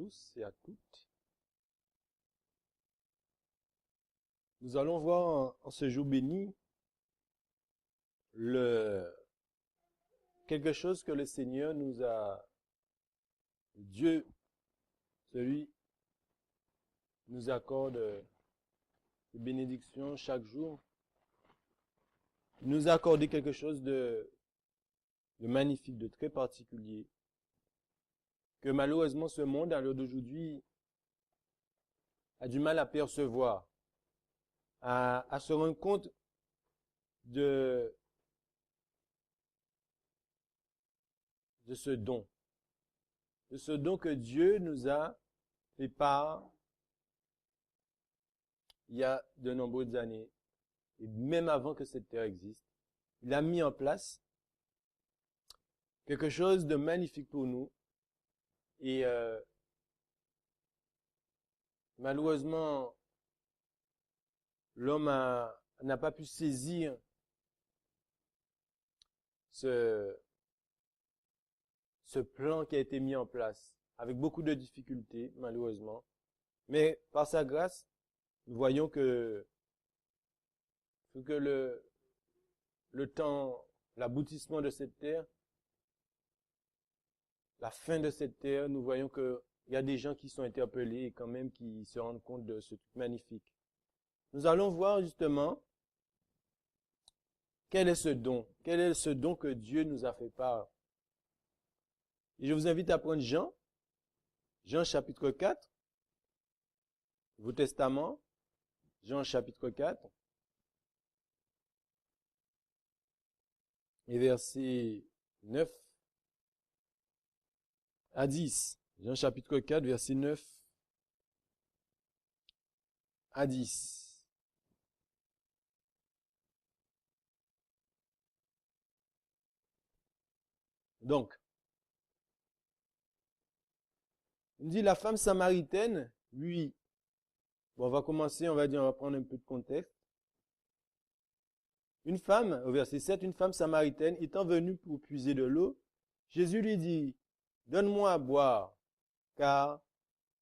tous et à toutes. Nous allons voir en ce jour béni quelque chose que le Seigneur Dieu, celui nous accorde des bénédictions chaque jour. Il nous a accordé quelque chose de magnifique, de très particulier, que malheureusement ce monde à l'heure d'aujourd'hui a du mal à percevoir, à se rendre compte de ce don. De ce don que Dieu nous a fait part il y a de nombreuses années, et même avant que cette terre existe. Il a mis en place quelque chose de magnifique pour nous. Et malheureusement, l'homme n'a pas pu saisir ce plan qui a été mis en place, avec beaucoup de difficultés, malheureusement. Mais par sa grâce, nous voyons que le temps, l'aboutissement de cette terre, la fin de cette terre, nous voyons que il y a des gens qui sont interpellés et quand même qui se rendent compte de ce truc magnifique. Nous allons voir justement quel est ce don que Dieu nous a fait part. Et je vous invite à prendre Jean chapitre 4, Nouveau Testament, Jean chapitre 4, et versets 9 à 10. Jean chapitre 4, versets 9 à 10. Donc, il dit la femme samaritaine, lui, bon, on va commencer, on va prendre un peu de contexte. Une femme, au verset 7, une femme samaritaine étant venue pour puiser de l'eau, Jésus lui dit, donne-moi à boire, car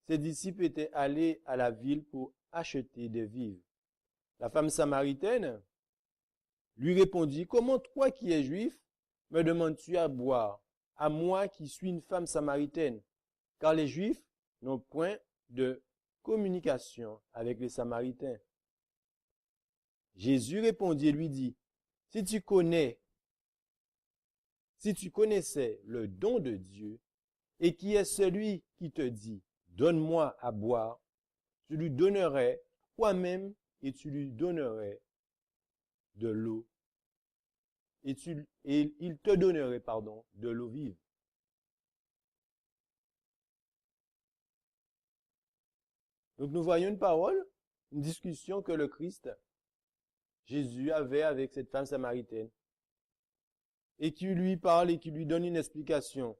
ses disciples étaient allés à la ville pour acheter des vivres. La femme samaritaine lui répondit, comment toi qui es juif, me demandes-tu à boire, à moi qui suis une femme samaritaine? Car les Juifs n'ont point de communication avec les Samaritains. Jésus répondit et lui dit, si tu connaissais le don de Dieu, et qui est celui qui te dit, donne-moi à boire, tu lui donnerais toi-même et tu lui donnerais de l'eau. Et il te donnerait, de l'eau vive. Donc nous voyons une parole, une discussion que le Christ, Jésus, avait avec cette femme samaritaine. Et qui lui parle et qui lui donne une explication.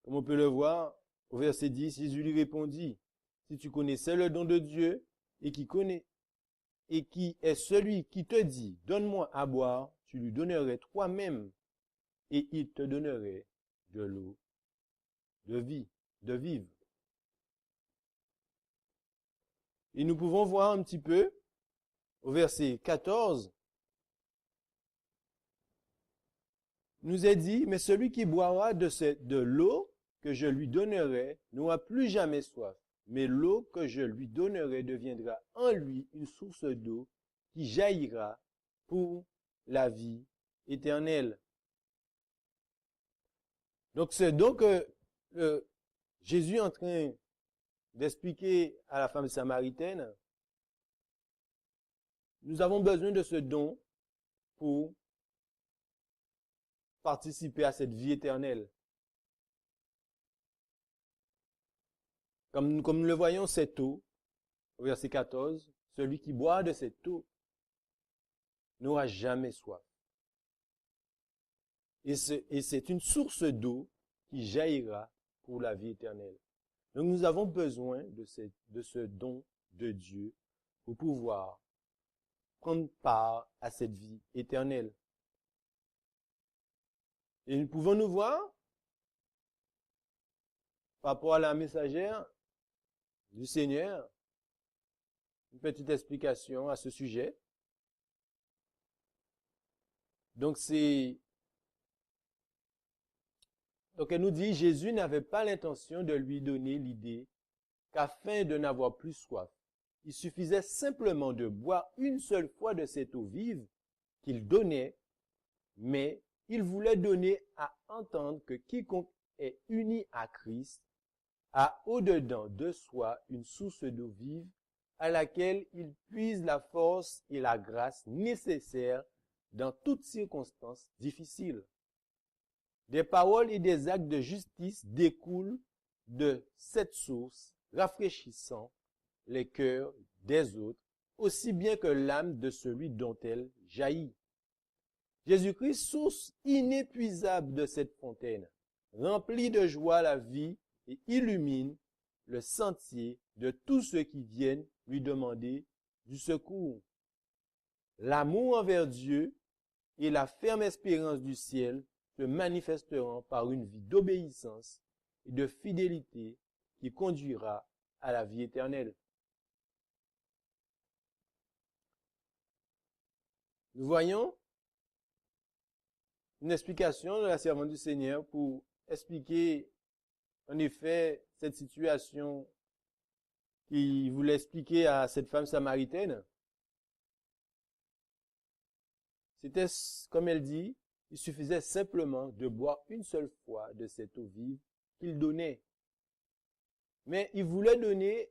Comme on peut le voir, au verset 10, Jésus lui répondit, si tu connaissais le don de Dieu et qui est celui qui te dit, donne-moi à boire, tu lui donnerais toi-même et il te donnerait de l'eau de vie, de vivre. Et nous pouvons voir un petit peu, au verset 14, nous est dit, mais celui qui boira de l'eau que je lui donnerai n'aura plus jamais soif. Mais l'eau que je lui donnerai deviendra en lui une source d'eau qui jaillira pour la vie éternelle. Donc c'est donc Jésus est en train d'expliquer à la femme samaritaine, nous avons besoin de ce don pour participer à cette vie éternelle. Comme nous le voyons, cette eau, au verset 14, celui qui boit de cette eau n'aura jamais soif. Et c'est une source d'eau qui jaillira pour la vie éternelle. Donc nous avons besoin de ce don de Dieu pour pouvoir prendre part à cette vie éternelle. Et nous pouvons nous voir par rapport à la messagère du Seigneur, une petite explication à ce sujet. Donc elle nous dit, Jésus n'avait pas l'intention de lui donner l'idée qu'afin de n'avoir plus soif, il suffisait simplement de boire une seule fois de cette eau vive qu'il donnait, mais il voulait donner à entendre que quiconque est uni à Christ a au-dedans de soi une source d'eau vive à laquelle il puise la force et la grâce nécessaires dans toutes circonstances difficiles. Des paroles et des actes de justice découlent de cette source, rafraîchissant les cœurs des autres, aussi bien que l'âme de celui dont elle jaillit. Jésus-Christ, source inépuisable de cette fontaine, remplit de joie la vie et illumine le sentier de tous ceux qui viennent lui demander du secours. L'amour envers Dieu et la ferme espérance du ciel se manifesteront par une vie d'obéissance et de fidélité qui conduira à la vie éternelle. Nous voyons une explication de la servante du Seigneur pour expliquer en effet cette situation qu'il voulait expliquer à cette femme samaritaine. C'était, comme elle dit, il suffisait simplement de boire une seule fois de cette eau vive qu'il donnait. Mais il voulait donner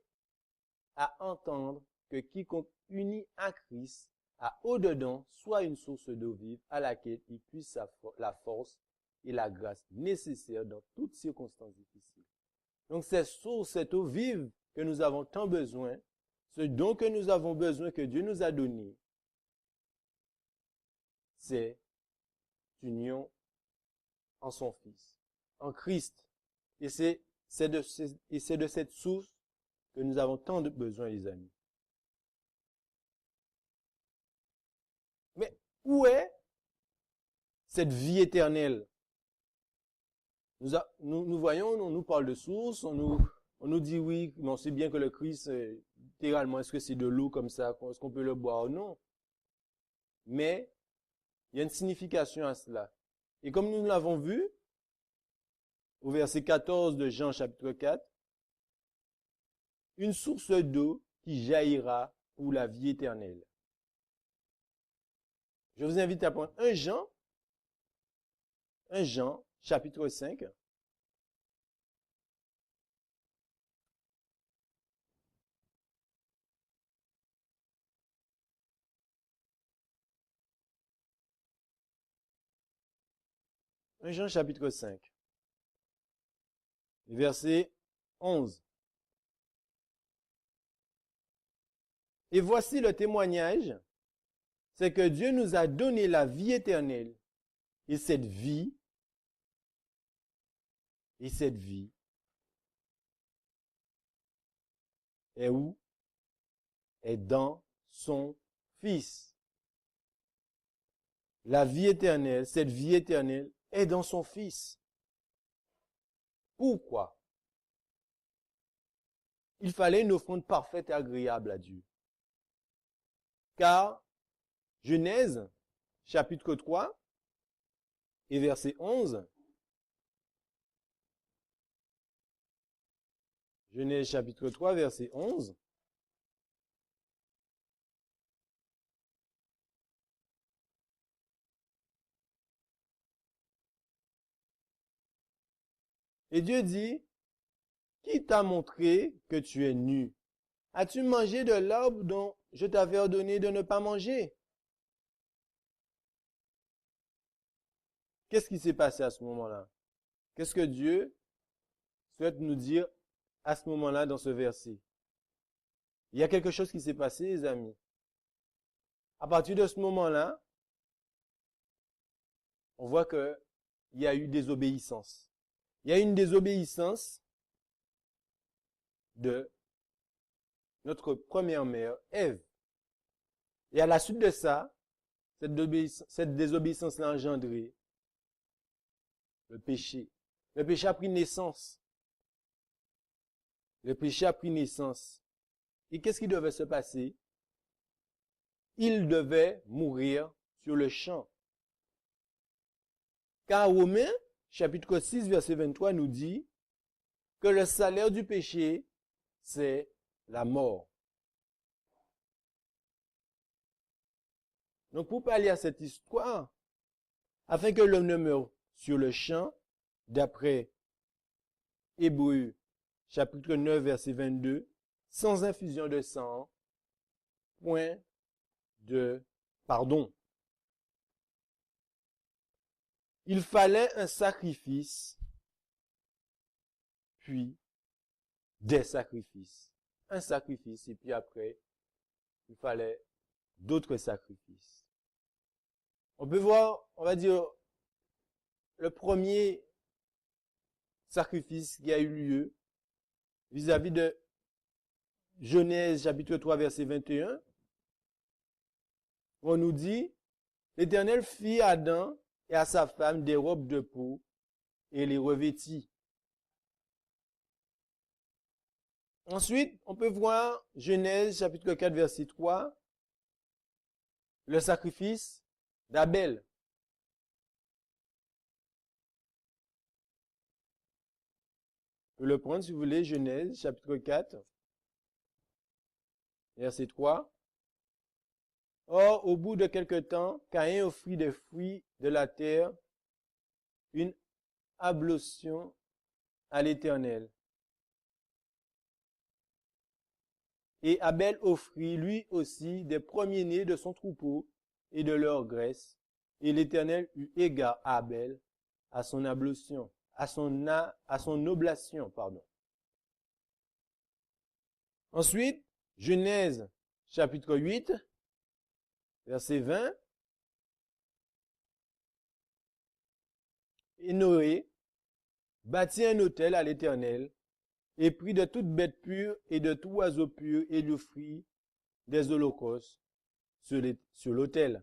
à entendre que quiconque uni à Christ a au-dedans soit une source d'eau vive à laquelle il puisse la force et la grâce nécessaires dans toutes circonstances difficiles. Donc cette source, cette eau vive que nous avons tant besoin, ce don que nous avons besoin que Dieu nous a donné, c'est union en son Fils, en Christ. Et c'est de cette source que nous avons tant de besoin, les amis. Mais où est cette vie éternelle? Nous voyons, on nous parle de source, on nous dit oui, mais on sait bien que le Christ, littéralement, est-ce que c'est de l'eau comme ça? Est-ce qu'on peut le boire? Non. Mais il y a une signification à cela. Et comme nous l'avons vu, au verset 14 de Jean chapitre 4, une source d'eau qui jaillira pour la vie éternelle. Je vous invite à prendre 1 Jean chapitre 5. Un Jean chapitre 5, verset 11. Et voici le témoignage, c'est que Dieu nous a donné la vie éternelle. Et cette vie est où? Est dans son Fils. La vie éternelle, cette vie éternelle est dans son Fils. Pourquoi? Il fallait une offrande parfaite et agréable à Dieu. Car Genèse, chapitre 3, et verset 11, Genèse chapitre 3, verset 11, et Dieu dit, qui t'a montré que tu es nu? As-tu mangé de l'arbre dont je t'avais ordonné de ne pas manger? Qu'est-ce qui s'est passé à ce moment-là? Qu'est-ce que Dieu souhaite nous dire à ce moment-là dans ce verset? Il y a quelque chose qui s'est passé, les amis. À partir de ce moment-là, on voit qu'il y a eu désobéissance. Il y a eu une désobéissance de notre première mère, Ève. Et à la suite de ça, cette désobéissance a engendré le péché. Le péché a pris naissance. le péché a pris naissance. Et qu'est-ce qui devait se passer? Il devait mourir sur le champ. Car Romains, chapitre 6, verset 23, nous dit que le salaire du péché, c'est la mort. Donc, pour parler à cette histoire, afin que l'homme ne meure sur le champ, d'après Hébreux, chapitre 9, verset 22, sans infusion de sang, point de pardon. Il fallait un sacrifice, puis des sacrifices. Un sacrifice, et puis après, il fallait d'autres sacrifices. On peut voir, on va dire, le premier sacrifice qui a eu lieu vis-à-vis de Genèse chapitre 3 verset 21. On nous dit, l'Éternel fit à Adam et à sa femme des robes de peau et les revêtit. Ensuite, on peut voir Genèse chapitre 4 verset 3, le sacrifice d'Abel. Je peux le prendre si vous voulez, Genèse chapitre 4, verset 3. Or, au bout de quelque temps, Caïn offrit des fruits de la terre, une oblation à l'Éternel. Et Abel offrit lui aussi des premiers-nés de son troupeau et de leur graisse. Et l'Éternel eut égard à Abel, à son oblation, à son oblation, pardon. Ensuite, Genèse, chapitre 8, verset 20. Et Noé bâtit un autel à l'Éternel, et prit de toute bête pure et de tout oiseau pur, et lui offrit des holocaustes sur l'autel.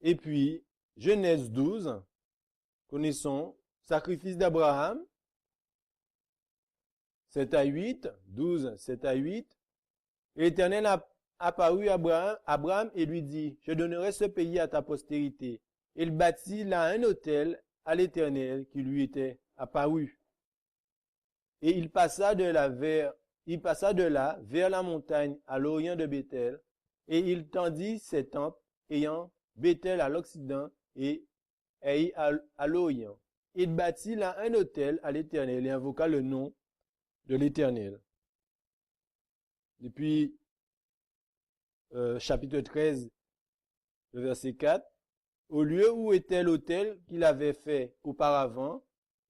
Et puis, Genèse 12, connaissons, sacrifice d'Abraham, 7 à 8, 12, 7 à 8. Et l'Éternel apparut à Abraham et lui dit, je donnerai ce pays à ta postérité. Il bâtit là un autel à l'Éternel qui lui était apparu. Et il passa de là vers la montagne à l'orient de Béthel, et il tendit ses tentes, ayant Béthel à l'occident et Haï à l'orient. Il bâtit là un autel à l'Éternel et invoqua le nom de l'Éternel. Depuis chapitre 13, le verset 4, au lieu où était l'autel qu'il avait fait auparavant,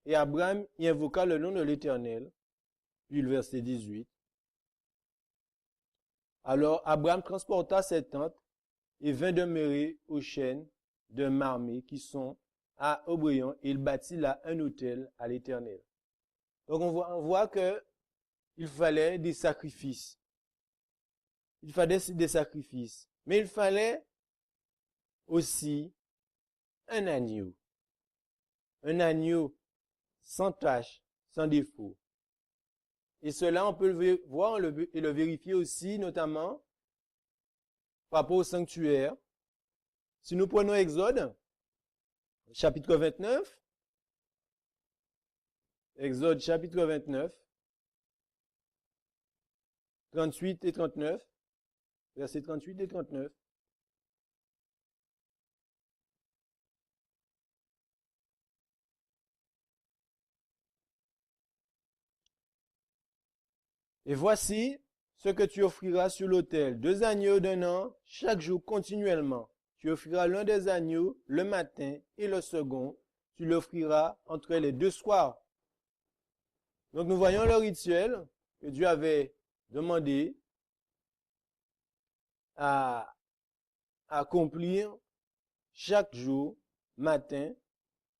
et Abraham y invoqua le nom de l'Éternel. Puis le verset 18. Alors Abraham transporta ses tentes et vint demeurer aux chênes de Mamré qui sont à Obrion, et il bâtit là un autel à l'Éternel. Donc on voit que il fallait des sacrifices. Il fallait des sacrifices. Mais il fallait aussi un agneau. Un agneau sans tache, sans défaut. Et cela, on peut le voir et le vérifier aussi, notamment par rapport au sanctuaire. Si nous prenons Exode, chapitre 29, Exode chapitre 29, 38 et 39, versets 38 et 39. Et voici ce que tu offriras sur l'autel, 2 agneaux d'un an, chaque jour continuellement. Tu offriras l'un des agneaux le matin et le second, tu l'offriras entre les 2 soirs. Donc nous voyons le rituel que Dieu avait demandé à accomplir chaque jour, matin,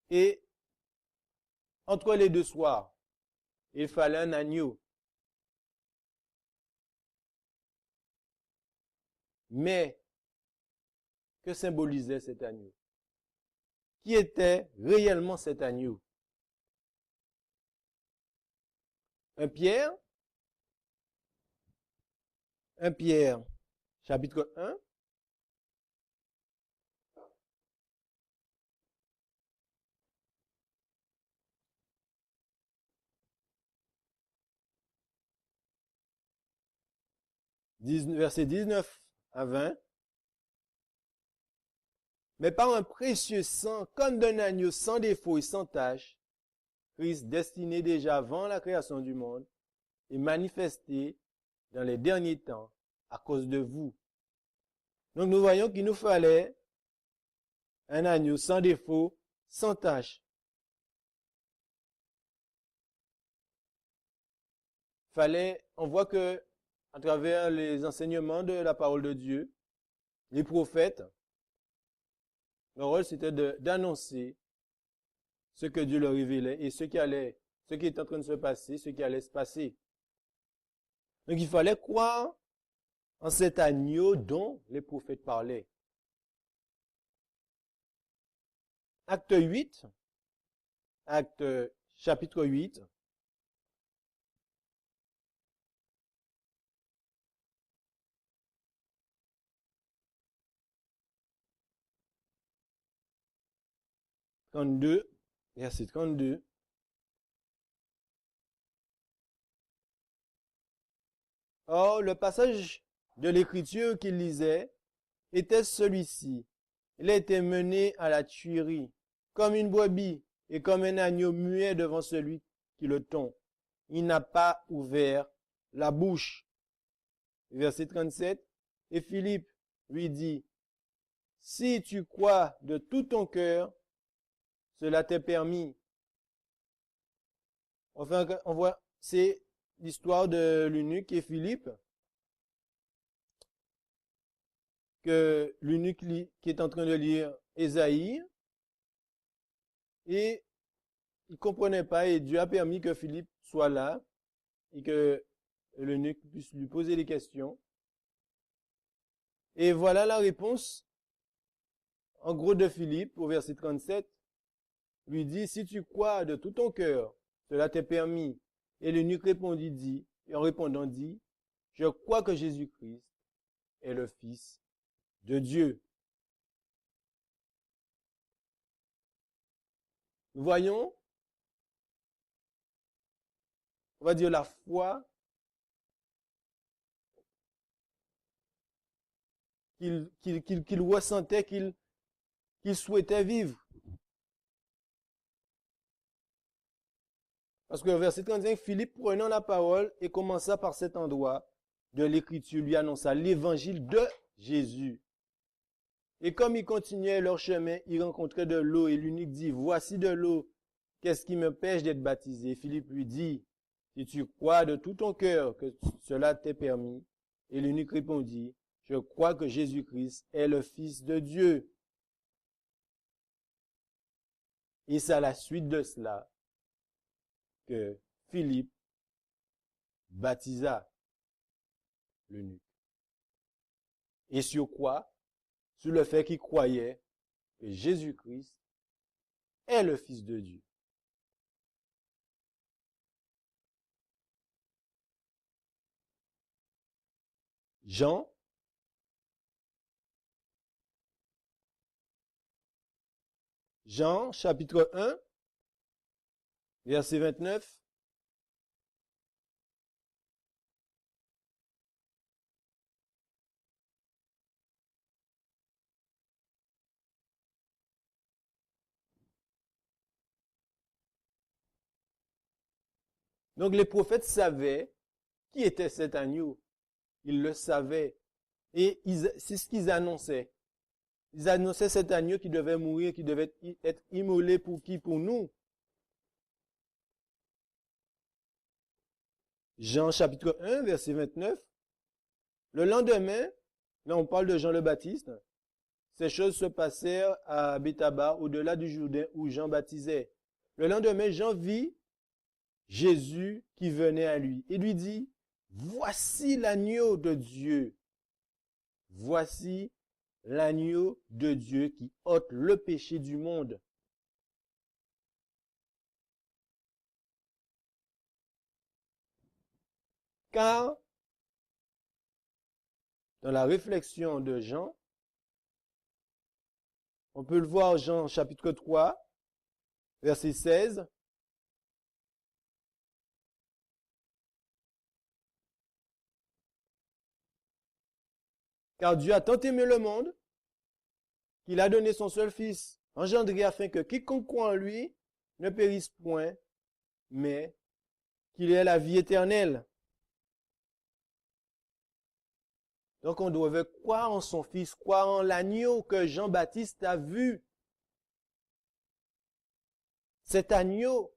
et entre les 2 soirs, il fallait un agneau. Mais, que symbolisait cet agneau? Qui était réellement cet agneau? 1 Pierre, 1 Pierre, chapitre 1. Verset 19 à 20. Mais par un précieux sang, comme d'un agneau sans défaut et sans tache, Christ, destiné déjà avant la création du monde, est manifesté dans les derniers temps à cause de vous. Donc nous voyons qu'il nous fallait un agneau sans défaut, sans tache. On voit que à travers les enseignements de la parole de Dieu, les prophètes, leur rôle c'était d'annoncer ce que Dieu leur révélait et ce qui est en train de se passer, ce qui allait se passer. Donc il fallait croire en cet agneau dont les prophètes parlaient. Acte 8, acte chapitre 8. Verset 32. Or, le passage de l'écriture qu'il lisait était celui-ci. Il a été mené à la tuerie, comme une brebis et comme un agneau muet devant celui qui le tond. Il n'a pas ouvert la bouche. Verset 37. Et Philippe lui dit, si tu crois de tout ton cœur, cela t'est permis. Enfin, on voit, c'est l'histoire de l'eunuque et Philippe, que l'eunuque qui est en train de lire Ésaïe, et il comprenait pas, et Dieu a permis que Philippe soit là, et que l'eunuque puisse lui poser des questions. Et voilà la réponse, en gros, de Philippe, au verset 37, lui dit, si tu crois de tout ton cœur, cela t'est permis. Et l'eunuque répondit, et en répondant dit, je crois que Jésus-Christ est le Fils de Dieu. Nous voyons, on va dire la foi qu'il ressentait, qu'il souhaitait vivre. Parce que le verset 35, Philippe prenant la parole et commença par cet endroit de l'écriture, lui annonça l'évangile de Jésus. Et comme ils continuaient leur chemin, ils rencontraient de l'eau et l'eunuque dit, voici de l'eau, qu'est-ce qui me pêche d'être baptisé? Philippe lui dit, si tu crois de tout ton cœur que cela t'est permis. Et l'eunuque répondit, je crois que Jésus-Christ est le Fils de Dieu. Et c'est à la suite de cela que Philippe baptisa l'eunuque. Et sur quoi? Sur le fait qu'il croyait que Jésus-Christ est le Fils de Dieu. Jean, chapitre 1, verset 29. Donc les prophètes savaient qui était cet agneau. Ils le savaient. Et c'est ce qu'ils annonçaient. Ils annonçaient cet agneau qui devait mourir, qui devait être immolé pour qui? Pour nous. Jean chapitre 1, verset 29. Le lendemain, là on parle de Jean le Baptiste, ces choses se passèrent à Béthaba, au-delà du Jourdain, où Jean baptisait. Le lendemain, Jean vit Jésus qui venait à lui. Il lui dit, voici l'agneau de Dieu. Voici l'agneau de Dieu qui ôte le péché du monde. Car dans la réflexion de Jean, on peut le voir Jean chapitre 3, verset 16. Car Dieu a tant aimé le monde qu'il a donné son seul Fils, engendré afin que quiconque croit en lui ne périsse point, mais qu'il ait la vie éternelle. Donc on devait croire en son Fils, croire en l'agneau que Jean-Baptiste a vu. Cet agneau.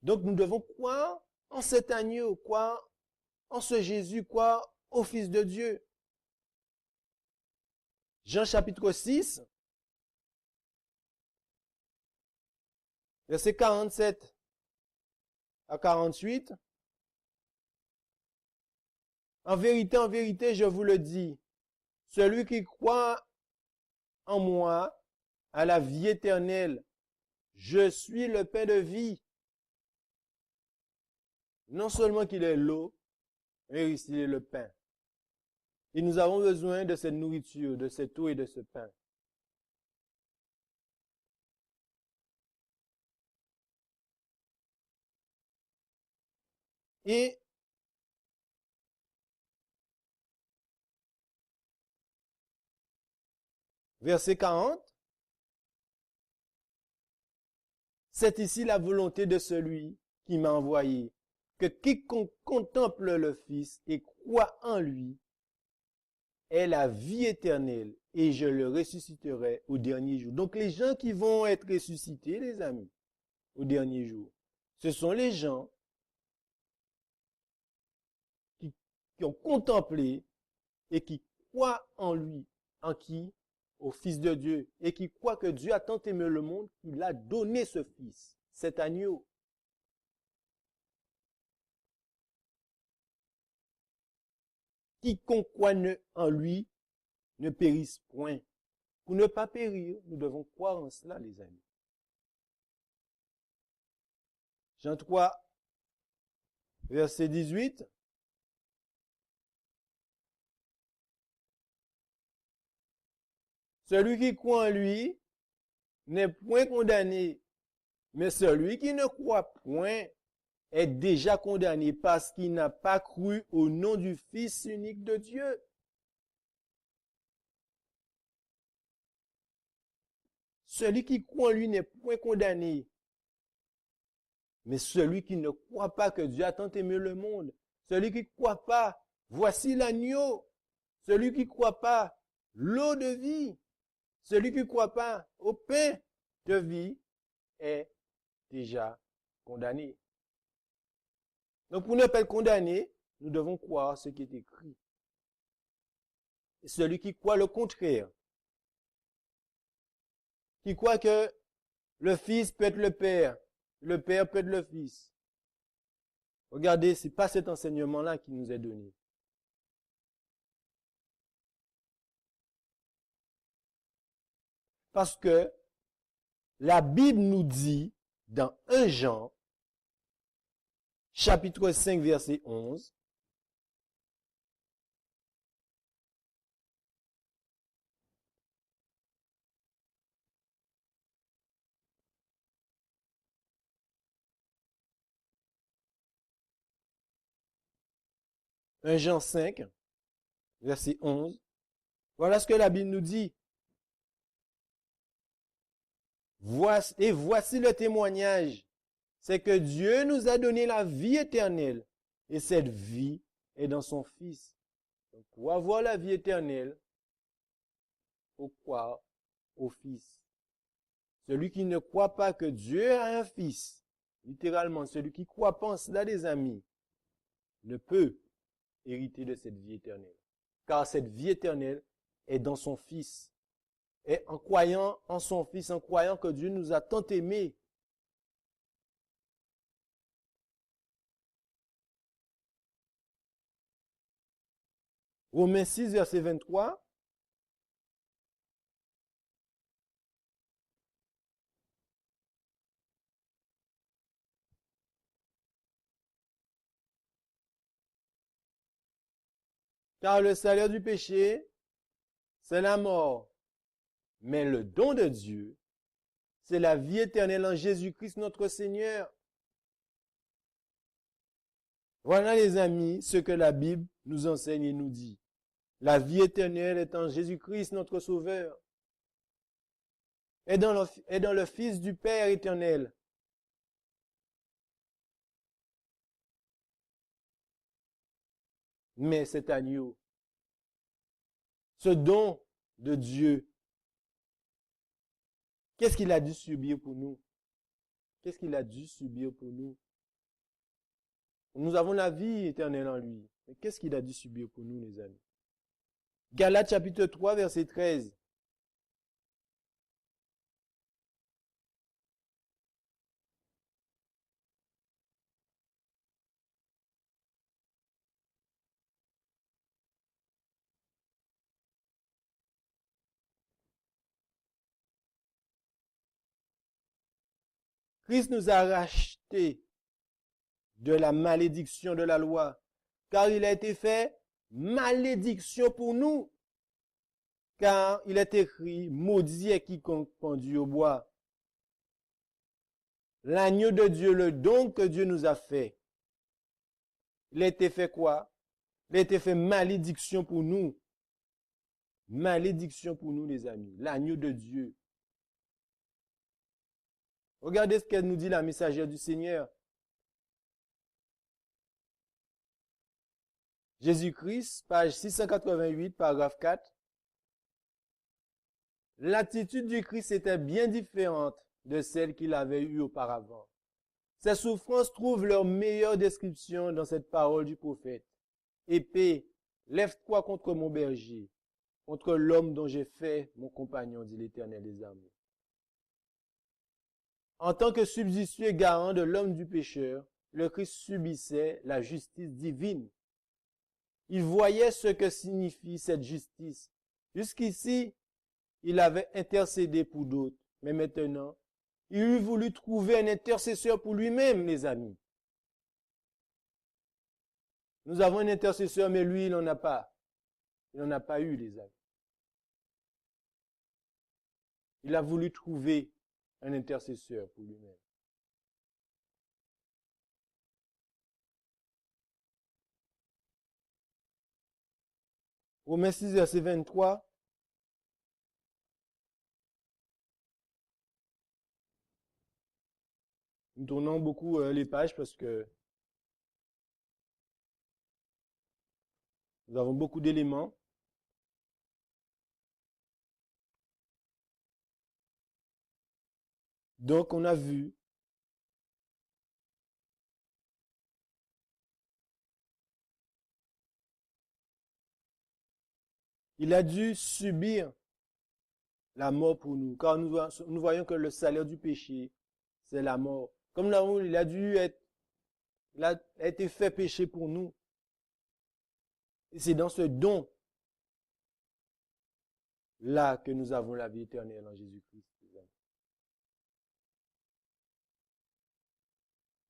Donc nous devons croire en cet agneau, croire en ce Jésus, croire au Fils de Dieu. Jean chapitre 6, versets 47 à 48. En vérité, je vous le dis, celui qui croit en moi a la vie éternelle. Je suis le pain de vie. Non seulement qu'il est l'eau, mais il est le pain. Et nous avons besoin de cette nourriture, de cette eau et de ce pain. Et verset 40, c'est ici la volonté de celui qui m'a envoyé, que quiconque contemple le Fils et croit en lui ait la vie éternelle, et je le ressusciterai au dernier jour. Donc les gens qui vont être ressuscités, les amis, au dernier jour, ce sont les gens qui ont contemplé et qui croient en lui, en qui? Au Fils de Dieu, et qui croient que Dieu a tant aimé le monde qu'il a donné ce Fils, cet agneau. Quiconque croit en lui ne périsse point. Pour ne pas périr, nous devons croire en cela, les amis. Jean 3, verset 18. Celui qui croit en lui n'est point condamné, mais celui qui ne croit point est déjà condamné parce qu'il n'a pas cru au nom du Fils unique de Dieu. Celui qui croit en lui n'est point condamné, mais celui qui ne croit pas que Dieu a tant aimé le monde, celui qui ne croit pas, voici l'agneau, celui qui ne croit pas, l'eau de vie, celui qui ne croit pas au pain de vie est déjà condamné. Donc pour ne pas être condamné, nous devons croire ce qui est écrit. Et celui qui croit le contraire, qui croit que le Fils peut être le Père peut être le Fils. Regardez, ce n'est pas cet enseignement-là qui nous est donné. Parce que la Bible nous dit dans 1 Jean, chapitre 5, verset 11, un Jean 5, verset 11, voilà ce que la Bible nous dit. Et voici le témoignage, c'est que Dieu nous a donné la vie éternelle, et cette vie est dans son Fils. Donc, pour avoir la vie éternelle, il faut croire au Fils. Celui qui ne croit pas que Dieu a un Fils, littéralement, celui qui croit pas en cela, des amis, ne peut hériter de cette vie éternelle. Car cette vie éternelle est dans son Fils. Et en croyant en son Fils, en croyant que Dieu nous a tant aimés, Romains 6, verset 23, Car le salaire du péché, c'est la mort. Mais le don de Dieu, c'est la vie éternelle en Jésus-Christ notre Seigneur. Voilà les amis, ce que la Bible nous enseigne et nous dit. La vie éternelle est en Jésus-Christ notre Sauveur. Est dans le Fils du Père éternel. Mais cet agneau, ce don de Dieu, qu'est-ce qu'il a dû subir pour nous? Qu'est-ce qu'il a dû subir pour nous? Nous avons la vie éternelle en lui. Mais qu'est-ce qu'il a dû subir pour nous, les amis? Galates chapitre 3, verset 13. Christ nous a rachetés de la malédiction de la loi, car il a été fait malédiction pour nous. Car il est écrit, maudit est quiconque pendu au bois. L'agneau de Dieu, le don que Dieu nous a fait, il a été fait quoi? Il a été fait malédiction pour nous. Malédiction pour nous, les amis. L'agneau de Dieu. Regardez ce qu'elle nous dit la messagère du Seigneur. Jésus-Christ, page 688, paragraphe 4. L'attitude du Christ était bien différente de celle qu'il avait eue auparavant. Ses souffrances trouvent leur meilleure description dans cette parole du prophète. Épée, lève-toi contre mon berger, contre l'homme dont j'ai fait mon compagnon, dit l'Éternel des armées. En tant que substitut garant de l'homme du pécheur, le Christ subissait la justice divine. Il voyait ce que signifie cette justice. Jusqu'ici, il avait intercédé pour d'autres, mais maintenant, il eût voulu trouver un intercesseur pour lui-même, les amis. Nous avons un intercesseur, mais lui, il n'en a pas. Il n'en a pas eu, les amis. Il a voulu trouver un intercesseur pour lui-même. Romains 6, verset 23. Nous tournons beaucoup les pages parce que nous avons beaucoup d'éléments. Donc, on a vu il a dû subir la mort pour nous, car nous voyons que le salaire du péché, c'est la mort. Comme l'amour, il a été fait péché pour nous. Et c'est dans ce don là que nous avons la vie éternelle en Jésus-Christ.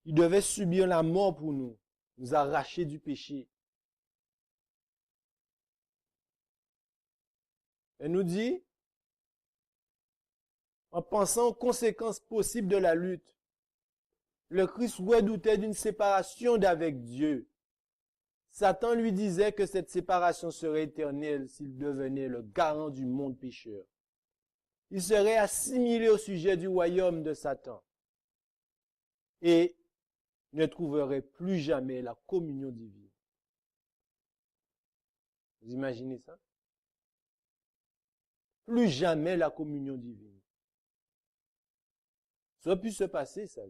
Il devait subir la mort pour nous arracher du péché. Elle nous dit, en pensant aux conséquences possibles de la lutte, le Christ redoutait d'une séparation d'avec Dieu. Satan lui disait que cette séparation serait éternelle s'il devenait le garant du monde pécheur. Il serait assimilé au sujet du royaume de Satan et ne trouverait plus jamais la communion divine. Vous imaginez ça? Plus jamais la communion divine. Ça aurait pu se passer, ça.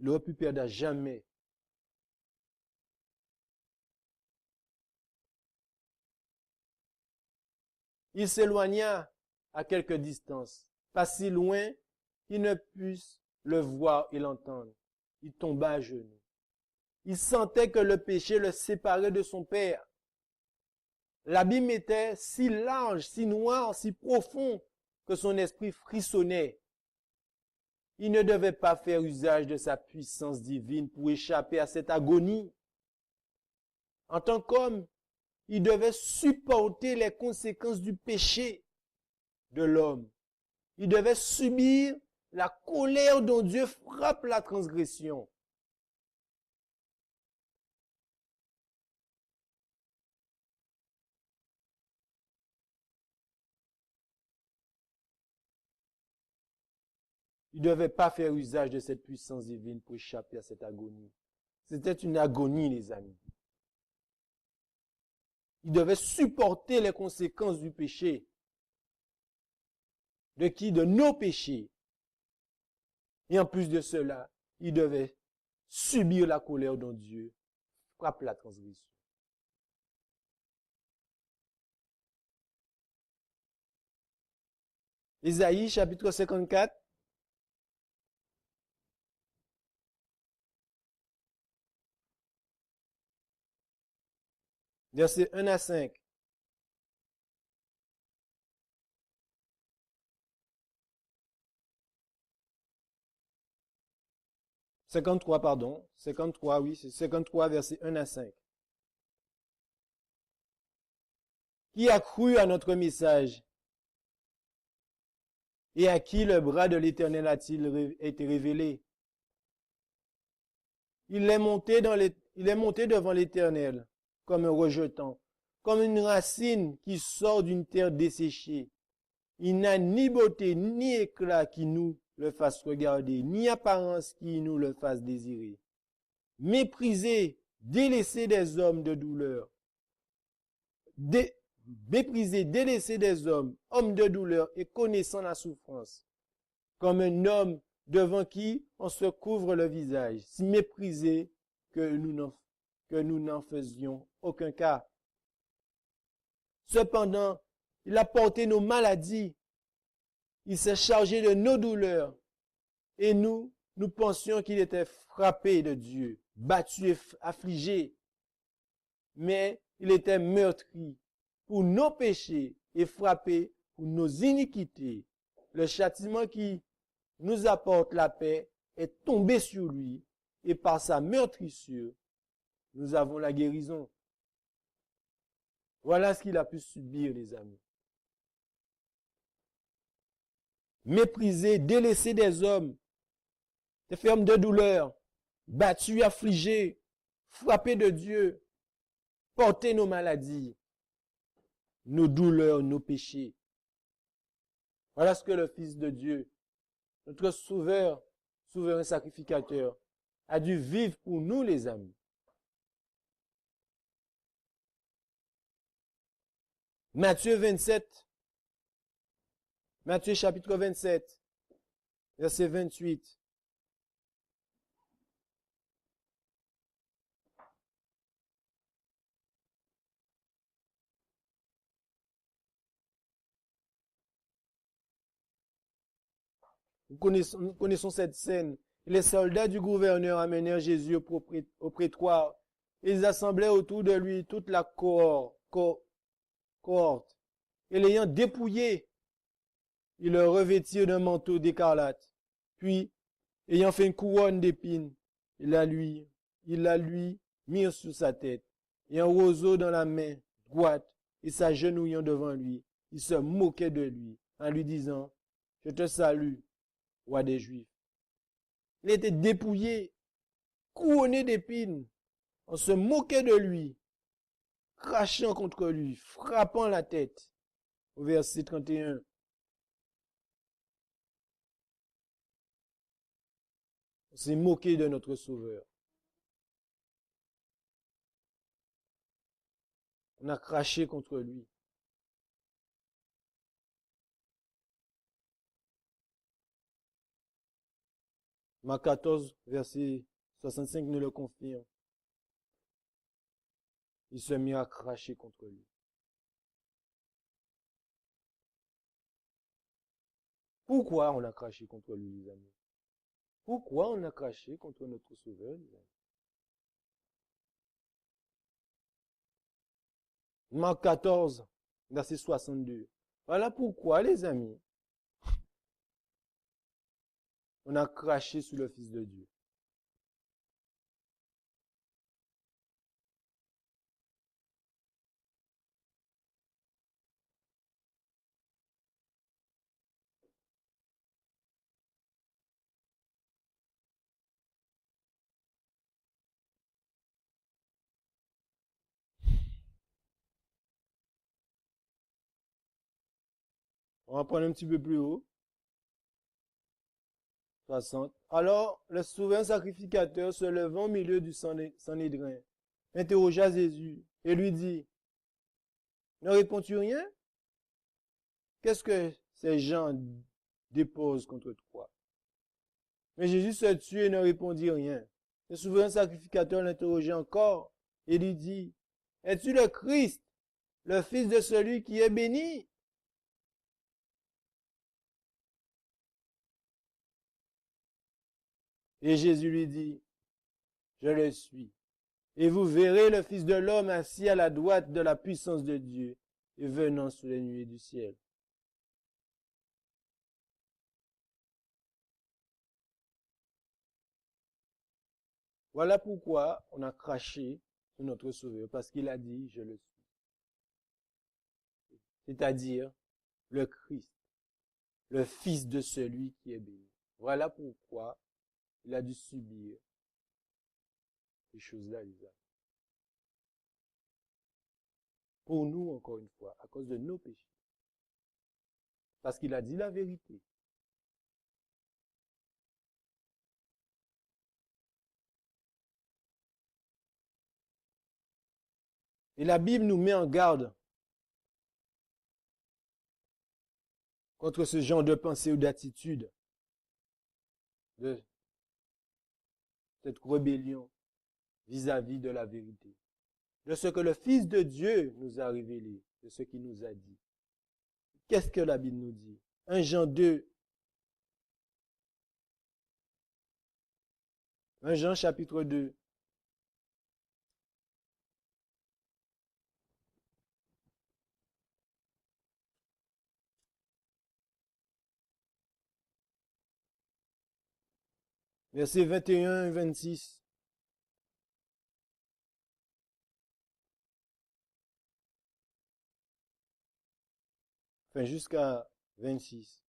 Il aurait pu perdre à jamais. Il s'éloigna à quelque distance, pas si loin qu'il ne puisse le voir et l'entendre. Il tomba à genoux. Il sentait que le péché le séparait de son Père. L'abîme était si large, si noir, si profond que son esprit frissonnait. il ne devait pas faire usage de sa puissance divine pour échapper à cette agonie. En tant qu'homme, il devait supporter les conséquences du péché de l'homme. Il devait subir la colère dont Dieu frappe la transgression. Il ne devait pas faire usage de cette puissance divine pour échapper à cette agonie. C'était une agonie, les amis. Il devait supporter les conséquences du péché. De qui? De nos péchés. Et en plus de cela, il devait subir la colère dont Dieu frappe la transgression. Ésaïe chapitre 54. Versets 1 à 5. « 53, pardon. 53, oui, c'est 53, versets 1 à 5. Qui a cru à notre message? Et à qui le bras de l'Éternel a-t-il été révélé? Il est monté devant l'Éternel comme un rejetant, comme une racine qui sort d'une terre desséchée. Il n'a ni beauté ni éclat qui nous le fasse regarder, ni apparence qui nous le fasse désirer. Méprisé, délaissé des hommes de douleur. Méprisé, délaissé des hommes, hommes de douleur et connaissant la souffrance. Comme un homme devant qui on se couvre le visage, si méprisé que nous n'en faisions aucun cas. Cependant, il a porté nos maladies, il s'est chargé de nos douleurs, et nous pensions qu'il était frappé de Dieu, battu et affligé, mais il était meurtri pour nos péchés et frappé pour nos iniquités. Le châtiment qui nous apporte la paix est tombé sur lui, et par sa meurtrissure, nous avons la guérison. Voilà ce qu'il a pu subir, les amis. Méprisé, délaissé des hommes, ferme de douleur, battu, affligé, frappé de Dieu, porté nos maladies, nos douleurs, nos péchés. Voilà ce que le Fils de Dieu, notre souverain sacrificateur, a dû vivre pour nous, les amis. Matthieu 27, Matthieu chapitre 27, verset 28. Nous connaissons cette scène. Les soldats du gouverneur amenèrent Jésus au prétoire. Ils assemblaient autour de lui toute la cohorte. Et l'ayant dépouillé, ils le revêtirent d'un manteau d'écarlate. Puis, ayant fait une couronne d'épines, il la lui mirent sur sa tête, et un roseau dans la main droite, et s'agenouillant devant lui, il se moquait de lui, en lui disant, « Je te salue, roi des Juifs. » Il était dépouillé, couronné d'épines. On se moquait de lui, crachant contre lui, frappant la tête. Au verset 31. On s'est moqué de notre Sauveur. On a craché contre lui. Marc 14, verset 65 nous le confirme. Il se mit à cracher contre lui. Pourquoi on a craché contre lui, les amis? Pourquoi on a craché contre notre Sauveur, les amis? Marc 14, verset 62. Voilà pourquoi, les amis, on a craché sur le Fils de Dieu. On va prendre un petit peu plus haut. 60. Alors, le souverain sacrificateur, se levant au milieu du Sanhédrin, interrogea Jésus et lui dit, ne réponds-tu rien? Qu'est-ce que ces gens déposent contre toi? Mais Jésus se tut et ne répondit rien. Le souverain sacrificateur l'interrogeait encore et lui dit, es-tu le Christ, le Fils de celui qui est béni? Et Jésus lui dit, je le suis. Et vous verrez le Fils de l'homme assis à la droite de la puissance de Dieu et venant sur les nuées du ciel. Voilà pourquoi on a craché sur notre Sauveur, parce qu'il a dit, je le suis. C'est-à-dire le Christ, le Fils de celui qui est béni. Voilà pourquoi il a dû subir ces choses-là, les amis. Pour nous, encore une fois, à cause de nos péchés. Parce qu'il a dit la vérité. Et la Bible nous met en garde contre ce genre de pensée ou d'attitude, de cette rébellion vis-à-vis de la vérité, de ce que le Fils de Dieu nous a révélé, de ce qu'il nous a dit. Qu'est-ce que la Bible nous dit? 1 Jean 2, 1 Jean chapitre 2, versets 21 et 26. Enfin, jusqu'à 26.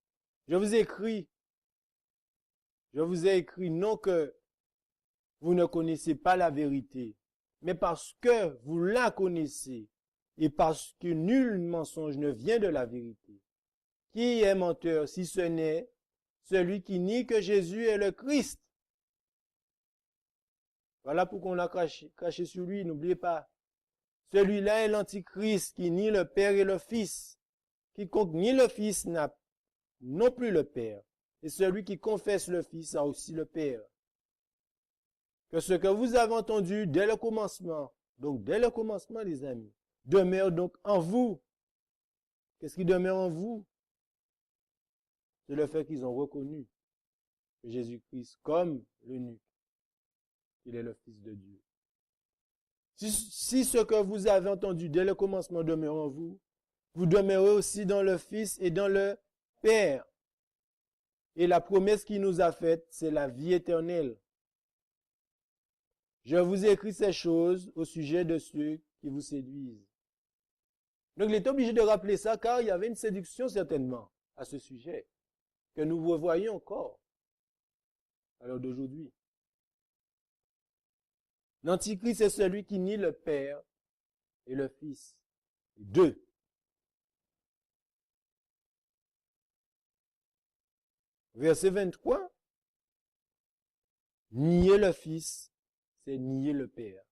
Je vous ai écrit non que vous ne connaissez pas la vérité, mais parce que vous la connaissez et parce que nul mensonge ne vient de la vérité. Qui est menteur si ce n'est celui qui nie que Jésus est le Christ? Voilà pourquoi on a craché sur lui, n'oubliez pas. Celui-là est l'antichrist qui nie le Père et le Fils. Quiconque nie le Fils n'a non plus le Père. Et celui qui confesse le Fils a aussi le Père. Que ce que vous avez entendu dès le commencement, donc dès le commencement, les amis, demeure donc en vous. Qu'est-ce qui demeure en vous? C'est le fait qu'ils ont reconnu Jésus-Christ comme l'unique. Il est le Fils de Dieu. Si ce que vous avez entendu dès le commencement demeure en vous, vous demeurez aussi dans le Fils et dans le Père. Et la promesse qu'il nous a faite, c'est la vie éternelle. Je vous écris ces choses au sujet de ceux qui vous séduisent. Donc il est obligé de rappeler ça car il y avait une séduction certainement à ce sujet que nous revoyons encore à l'heure d'aujourd'hui. L'Antichrist est celui qui nie le Père et le Fils. Les deux. Verset 23. Nier le Fils, c'est nier le Père.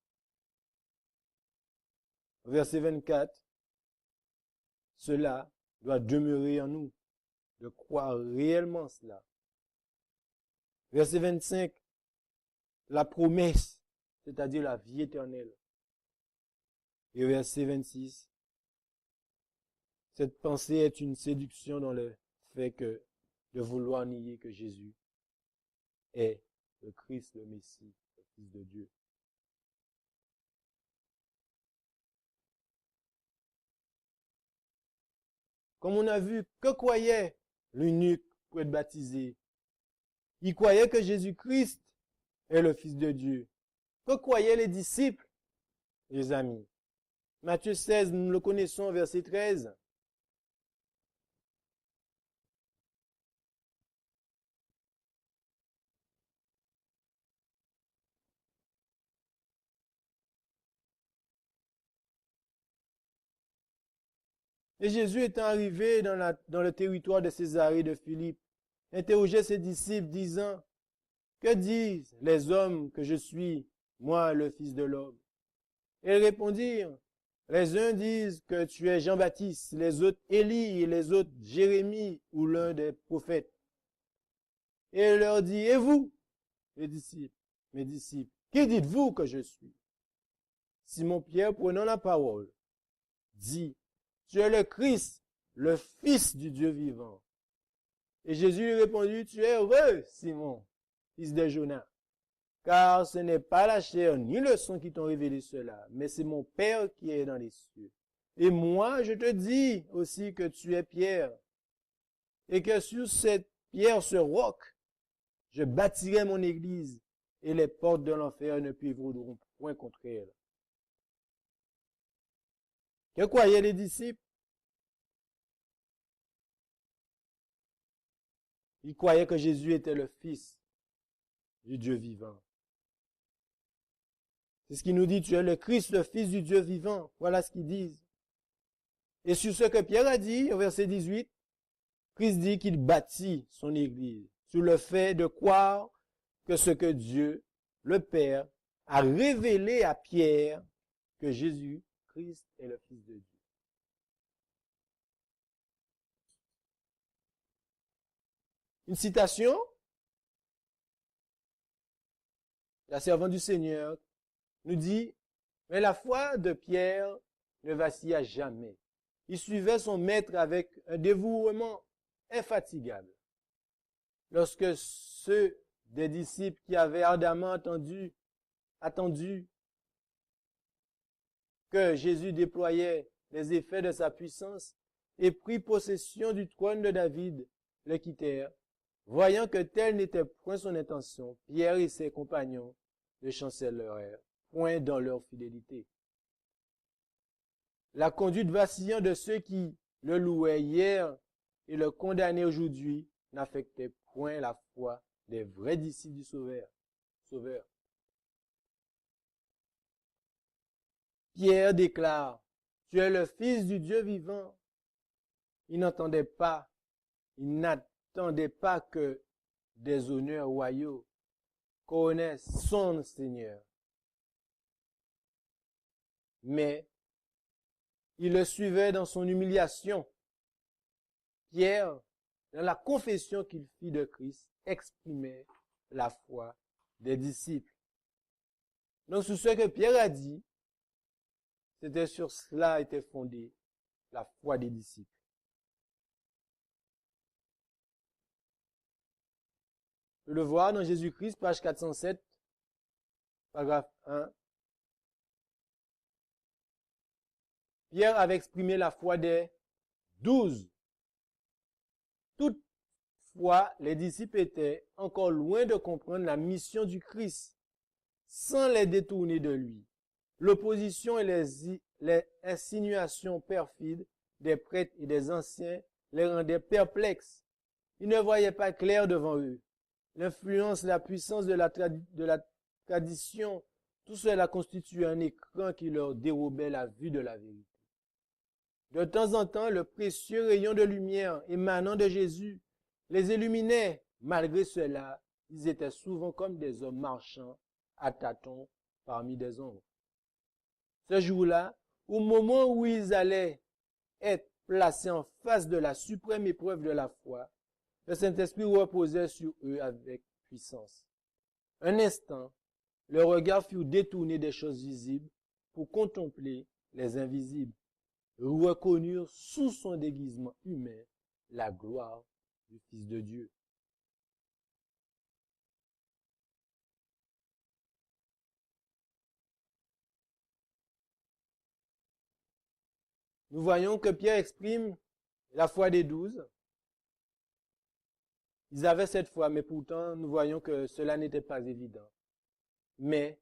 Verset 24. Cela doit demeurer en nous, de croire réellement cela. Verset 25. La promesse, c'est-à-dire la vie éternelle. Et verset 26. Cette pensée est une séduction dans le fait que de vouloir nier que Jésus est le Christ, le Messie, le Fils de Dieu. Comme on a vu, que croyait l'eunuque pour être baptisé? Ils croyaient que Jésus-Christ est le Fils de Dieu. Que croyaient les disciples, les amis? Matthieu 16, nous le connaissons, verset 13. Et Jésus étant arrivé dans le territoire de Césarée de Philippe, interrogeait ses disciples, disant, que disent les hommes que je suis, moi, le Fils de l'homme? Et ils répondirent, les uns disent que tu es Jean-Baptiste, les autres Élie, et les autres Jérémie ou l'un des prophètes. Et il leur dit, et vous, les disciples, mes disciples, qui dites-vous que je suis? Simon-Pierre, prenant la parole, dit, tu es le Christ, le Fils du Dieu vivant. Et Jésus lui répondit, tu es heureux, Simon, fils de Jonas, car ce n'est pas la chair ni le sang qui t'ont révélé cela, mais c'est mon Père qui est dans les cieux. Et moi, je te dis aussi que tu es Pierre, et que sur cette pierre, ce roc, je bâtirai mon église, et les portes de l'enfer ne prévaudront point contre elle. Que croyaient les disciples? Ils croyaient que Jésus était le Fils du Dieu vivant. C'est ce qu'il nous dit, tu es le Christ, le Fils du Dieu vivant. Voilà ce qu'ils disent. Et sur ce que Pierre a dit, au verset 18, Christ dit qu'il bâtit son Église sur le fait de croire que ce que Dieu, le Père, a révélé à Pierre, que Jésus-Christ est le Fils de Dieu. Une citation, la servante du Seigneur nous dit, mais la foi de Pierre ne vacilla jamais. Il suivait son maître avec un dévouement infatigable. Lorsque ceux des disciples qui avaient ardemment attendu que Jésus déployait les effets de sa puissance et prit possession du trône de David, le quittèrent. Voyant que telle n'était point son intention, Pierre et ses compagnons ne chancellèrent point dans leur fidélité. La conduite vacillante de ceux qui le louaient hier et le condamnaient aujourd'hui n'affectait point la foi des vrais disciples du Sauveur. Pierre déclare, tu es le Fils du Dieu vivant. Il n'attendait pas que des honneurs royaux connaissent son Seigneur. Mais il le suivait dans son humiliation. Pierre, dans la confession qu'il fit de Christ, exprimait la foi des disciples. Donc, sur ce que Pierre a dit, c'était sur cela était fondée la foi des disciples. On peut le voir dans Jésus-Christ, page 407, paragraphe 1. Pierre avait exprimé la foi des 12. Toutefois, les disciples étaient encore loin de comprendre la mission du Christ, sans les détourner de lui. L'opposition et les insinuations perfides des prêtres et des anciens les rendaient perplexes. Ils ne voyaient pas clair devant eux. L'influence, la puissance de la tradition, tout cela constituait un écran qui leur dérobait la vue de la vérité. De temps en temps, le précieux rayon de lumière émanant de Jésus les illuminait. Malgré cela, ils étaient souvent comme des hommes marchant à tâtons parmi des ombres. Ce jour-là, au moment où ils allaient être placés en face de la suprême épreuve de la foi, le Saint-Esprit reposait sur eux avec puissance. Un instant, leurs regards furent détournés des choses visibles pour contempler les invisibles. Ils reconnurent sous son déguisement humain la gloire du Fils de Dieu. Nous voyons que Pierre exprime la foi des 12. Ils avaient cette foi, mais pourtant, nous voyons que cela n'était pas évident. Mais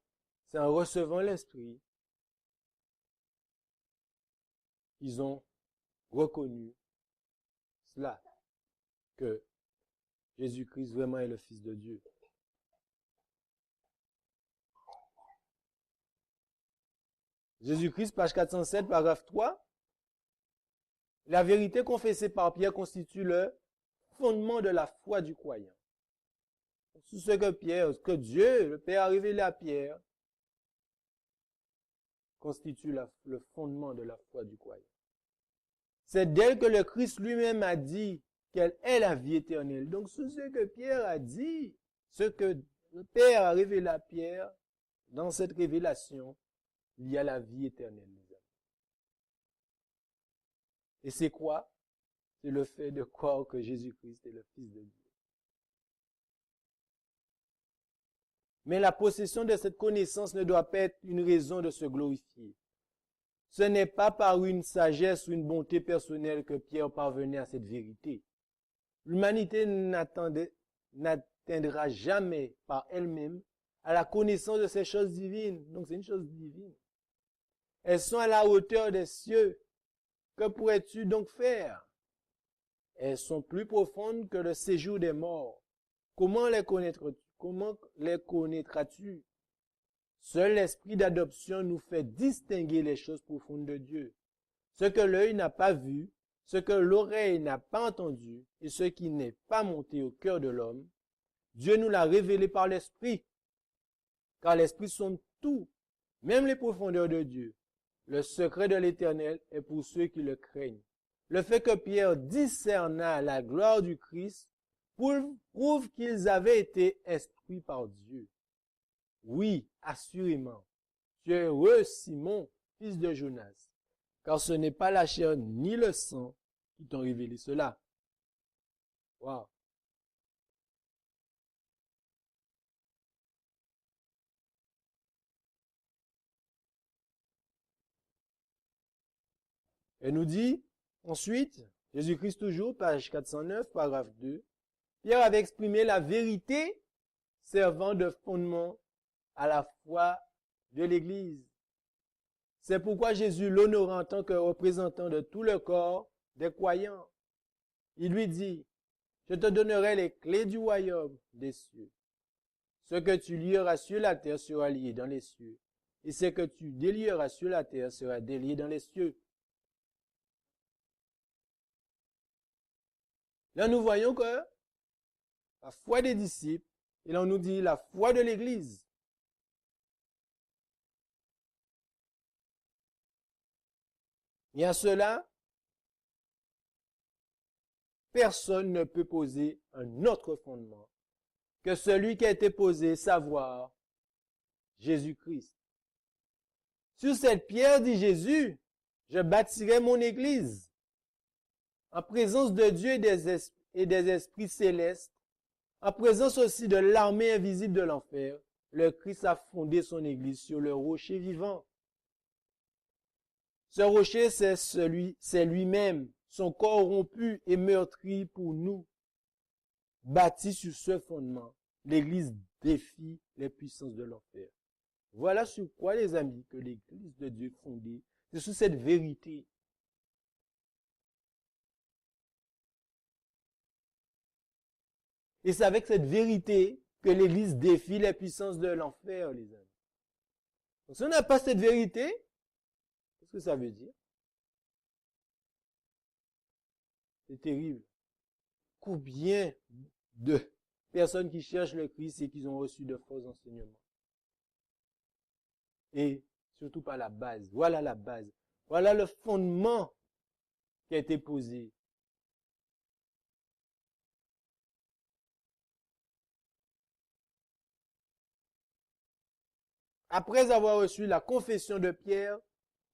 c'est en recevant l'Esprit qu'ils ont reconnu cela, que Jésus-Christ vraiment est le Fils de Dieu. Jésus-Christ, page 407, paragraphe 3. La vérité confessée par Pierre constitue le fondement de la foi du croyant. C'est ce que Dieu, le Père, a révélé à Pierre, constitue le fondement de la foi du croyant. C'est d'elle que le Christ lui-même a dit qu'elle est la vie éternelle. Donc, c'est ce que Pierre a dit, ce que le Père a révélé à Pierre, dans cette révélation, il y a la vie éternelle, les amis. Et c'est quoi? C'est le fait de croire que Jésus-Christ est le Fils de Dieu. Mais la possession de cette connaissance ne doit pas être une raison de se glorifier. Ce n'est pas par une sagesse ou une bonté personnelle que Pierre parvenait à cette vérité. L'humanité n'atteindra jamais par elle-même à la connaissance de ces choses divines. Donc c'est une chose divine. Elles sont à la hauteur des cieux. Que pourrais-tu donc faire? Elles sont plus profondes que le séjour des morts. Comment les connaîtras-tu? Seul l'esprit d'adoption nous fait distinguer les choses profondes de Dieu. Ce que l'œil n'a pas vu, ce que l'oreille n'a pas entendu, et ce qui n'est pas monté au cœur de l'homme, Dieu nous l'a révélé par l'esprit. Car l'esprit sonde tout, même les profondeurs de Dieu. Le secret de l'Éternel est pour ceux qui le craignent. Le fait que Pierre discerna la gloire du Christ prouve qu'ils avaient été instruits par Dieu. Oui, assurément. Tu es heureux, Simon, fils de Jonas, car ce n'est pas la chair ni le sang qui t'ont révélé cela. Wow. Elle nous dit, ensuite, Jésus-Christ toujours, page 409, paragraphe 2, Pierre avait exprimé la vérité servant de fondement à la foi de l'Église. C'est pourquoi Jésus l'honore en tant que représentant de tout le corps des croyants. Il lui dit, je te donnerai les clés du royaume des cieux. Ce que tu lieras sur la terre sera lié dans les cieux, et ce que tu délieras sur la terre sera délié dans les cieux. Là, nous voyons que la foi des disciples, et là on nous dit la foi de l'Église. Et à cela, personne ne peut poser un autre fondement que celui qui a été posé, savoir Jésus-Christ. Sur cette pierre, dit Jésus, je bâtirai mon Église. En présence de Dieu et des esprits célestes, en présence aussi de l'armée invisible de l'enfer, le Christ a fondé son Église sur le rocher vivant. Ce rocher, c'est lui-même, son corps rompu et meurtri pour nous. Bâti sur ce fondement, l'Église défie les puissances de l'enfer. Voilà sur quoi, les amis, que l'Église de Dieu est fondée. C'est sur cette vérité. Et c'est avec cette vérité que l'Église défie les puissances de l'enfer, les amis. Donc, si on n'a pas cette vérité, qu'est-ce que ça veut dire? C'est terrible. Combien de personnes qui cherchent le Christ et qui ont reçu de faux enseignements? Et surtout par la base. Voilà la base. Voilà le fondement qui a été posé. Après avoir reçu la confession de Pierre,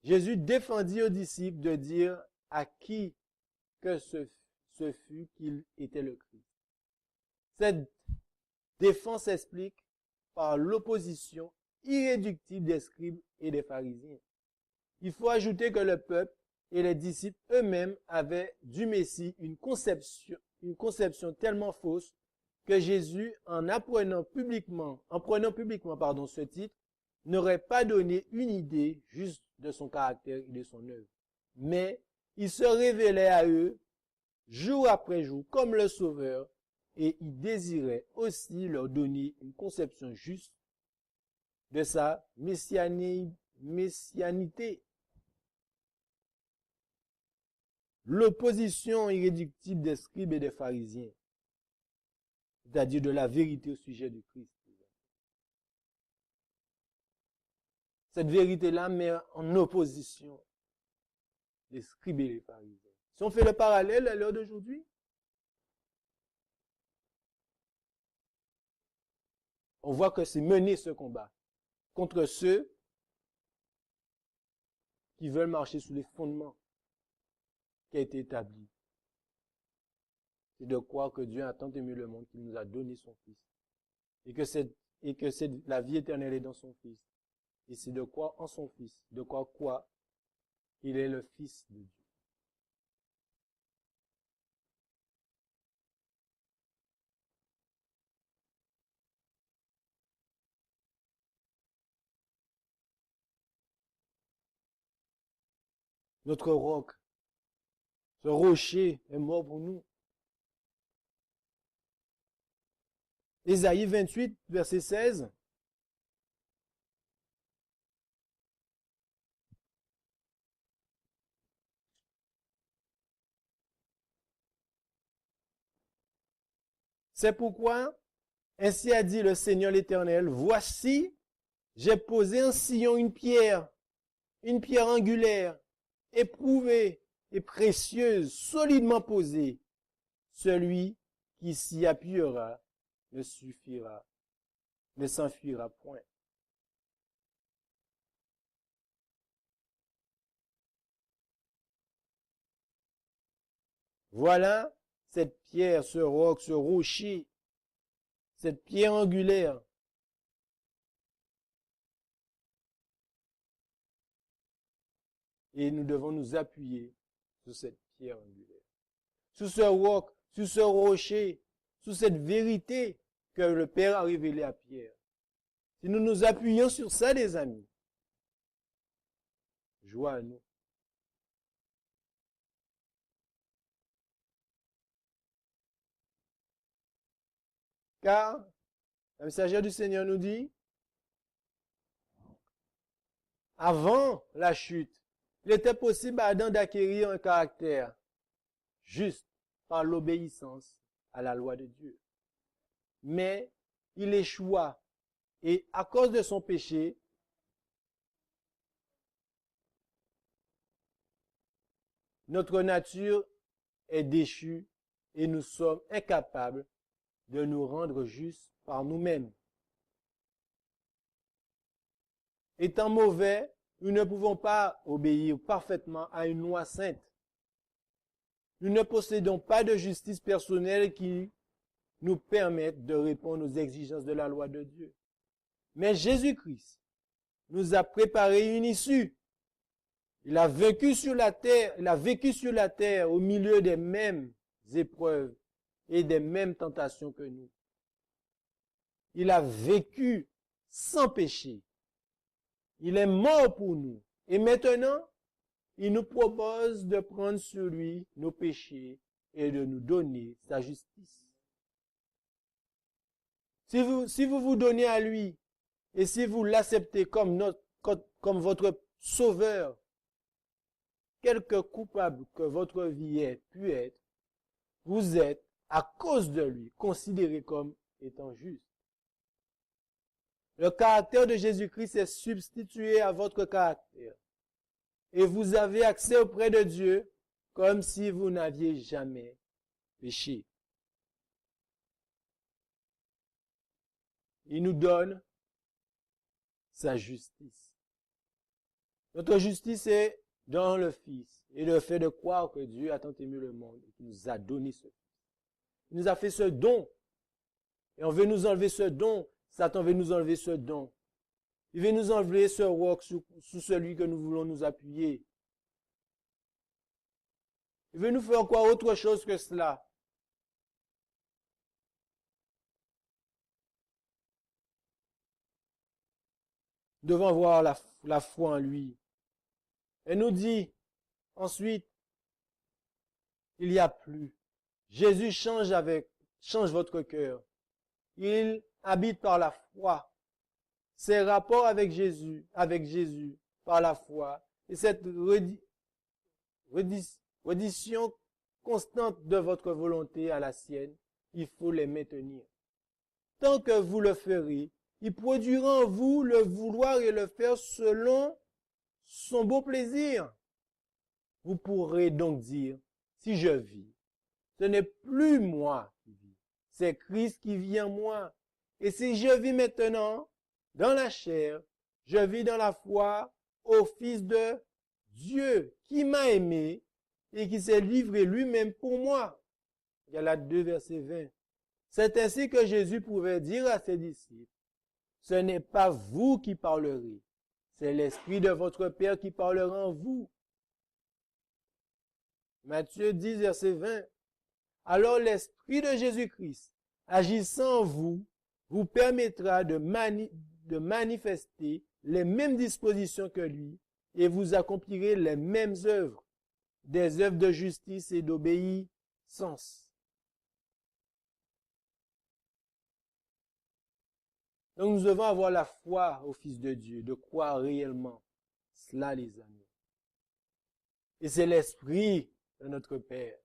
Jésus défendit aux disciples de dire à qui que ce fut qu'il était le Christ. Cette défense s'explique par l'opposition irréductible des scribes et des pharisiens. Il faut ajouter que le peuple et les disciples eux-mêmes avaient du Messie une une conception tellement fausse que Jésus, en prenant publiquement, ce titre, n'aurait pas donné une idée juste de son caractère et de son œuvre. Mais il se révélait à eux jour après jour comme le Sauveur, et il désirait aussi leur donner une conception juste de sa messianité. L'opposition irréductible des scribes et des pharisiens, c'est-à-dire de la vérité au sujet du Christ. Cette vérité-là met en opposition les scribes et les pharisiens. Si on fait le parallèle à l'heure d'aujourd'hui, on voit que c'est mener ce combat contre ceux qui veulent marcher sous les fondements qui a été établi. C'est de croire que Dieu a tant aimé le monde qu'il nous a donné son Fils. Et que la vie éternelle est dans son Fils. Et c'est de croire en son Fils. De croire quoi? Il est le Fils de Dieu. Notre roc, ce rocher est mort pour nous. Ésaïe 28, verset 16. C'est pourquoi, ainsi a dit le Seigneur l'Éternel, voici, j'ai posé en Sion une pierre angulaire, éprouvée et précieuse, solidement posée. Celui qui s'y appuiera ne s'enfuira point. Voilà cette pierre, ce roc, ce rocher, cette pierre angulaire. Et nous devons nous appuyer sur cette pierre angulaire, sur ce roc, sur ce rocher, sur cette vérité que le Père a révélée à Pierre. Si nous nous appuyons sur ça, les amis, joie à nous. Car, la messagère du Seigneur nous dit, avant la chute, il était possible à Adam d'acquérir un caractère juste par l'obéissance à la loi de Dieu. Mais il échoua et à cause de son péché, notre nature est déchue et nous sommes incapables de nous rendre justes par nous-mêmes. Étant mauvais, nous ne pouvons pas obéir parfaitement à une loi sainte. Nous ne possédons pas de justice personnelle qui nous permette de répondre aux exigences de la loi de Dieu. Mais Jésus-Christ nous a préparé une issue. Il a vécu sur la terre au milieu des mêmes épreuves et des mêmes tentations que nous. Il a vécu sans péché. Il est mort pour nous. Et maintenant, il nous propose de prendre sur lui nos péchés et de nous donner sa justice. Si vous vous donnez à lui et si vous l'acceptez comme votre sauveur, quelque coupable que votre vie ait pu être, vous êtes, à cause de lui, considéré comme étant juste. Le caractère de Jésus-Christ est substitué à votre caractère. Et vous avez accès auprès de Dieu comme si vous n'aviez jamais péché. Il nous donne sa justice. Notre justice est dans le Fils et le fait de croire que Dieu a tant aimé le monde et qu'il nous a donné ce Fils. Il nous a fait ce don. Et on veut nous enlever ce don. Satan veut nous enlever ce don. Il veut nous enlever ce roc sous celui que nous voulons nous appuyer. Il veut nous faire croire autre chose que cela. Nous devons avoir la foi en lui. Et nous dit ensuite, il n'y a plus. Jésus change votre cœur. Il habite par la foi. Ses rapports avec Jésus, par la foi. Et cette reddition constante de votre volonté à la sienne, il faut les maintenir. Tant que vous le ferez, il produira en vous le vouloir et le faire selon son beau plaisir. Vous pourrez donc dire, si je vis, ce n'est plus moi qui vis, c'est Christ qui vit en moi. Et si je vis maintenant dans la chair, je vis dans la foi au Fils de Dieu qui m'a aimé et qui s'est livré lui-même pour moi. Galates 2, verset 20. C'est ainsi que Jésus pouvait dire à ses disciples, ce n'est pas vous qui parlerez, c'est l'Esprit de votre Père qui parlera en vous. Matthieu 10, verset 20. Alors l'Esprit de Jésus-Christ, agissant en vous, vous permettra de manifester les mêmes dispositions que lui et vous accomplirez les mêmes œuvres, des œuvres de justice et d'obéissance. Donc nous devons avoir la foi au Fils de Dieu, de croire réellement cela, les amis. Et c'est l'Esprit de notre Père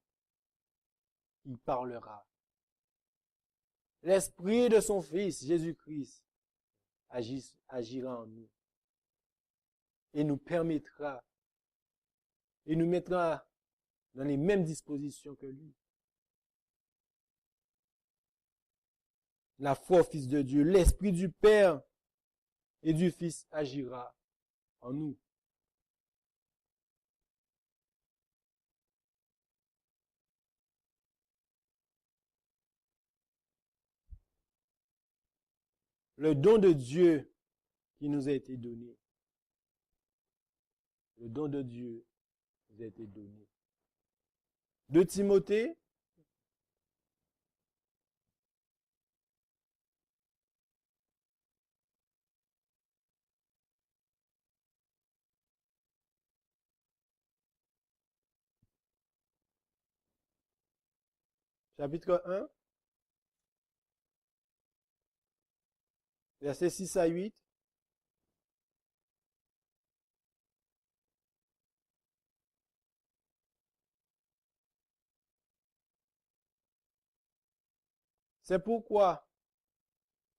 qui parlera. L'Esprit de son Fils, Jésus-Christ, agira en nous et nous permettra et nous mettra dans les mêmes dispositions que lui. La foi au Fils de Dieu, l'Esprit du Père et du Fils agira en nous. Le don de Dieu qui nous a été donné. Le don de Dieu nous a été donné. 2 Timothée, chapitre 1, versets 6 à 8. C'est pourquoi